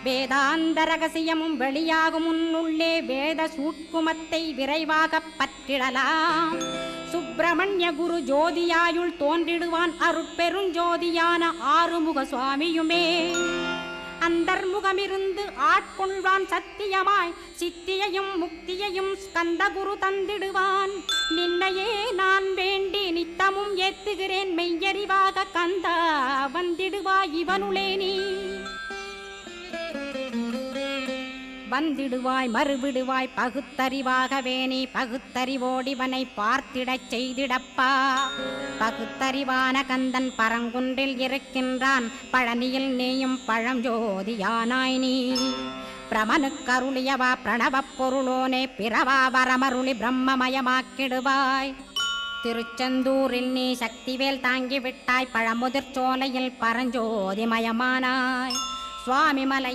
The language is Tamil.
வேதாந்த ரகசியமும் வெளியாகும் முன்னுள்ளே வேத சூட்குமத்தை விரைவாக பற்றிடலாம். சுப்பிரமணிய குரு ஜோதியாயுள் தோன்றிடுவான் அருட்பெருஞ்சோதியான ஆறுமுக சுவாமியுமே. அந்தர்முகமிருந்து ஆட்கொள்வான் சத்தியமாய் சித்தியையும் முக்தியையும் ஸ்கந்த குரு தந்திடுவான். நின்னையே நான் வேண்டி நித்தமும் ஏத்துகிறேன் மெய்யறிவாக கந்தா வந்திடுவாய் இவனுளே நீ. வந்திடுவாய் மறுவிடுவாய் பகுத்தறிவாகவே நீ பகுத்தறிவோடிவனை பார்த்திடச் செய்திடப்பா. பகுத்தறிவான கந்தன் பரங்குன்றில் இருக்கின்றான் பழனியில் நீயும் பழஞ்சோதியானாய் நீ. பிரமனுக்கருளியவா பிரணவப் பொருளோனே பிறவா வரமருளி பிரம்மமயமாக்கிடுவாய். திருச்செந்தூரில் நீ சக்திவேல் தாங்கிவிட்டாய் பழமுதிர் சோலையில் பரஞ்சோதிமயமானாய். சுவாமி மலை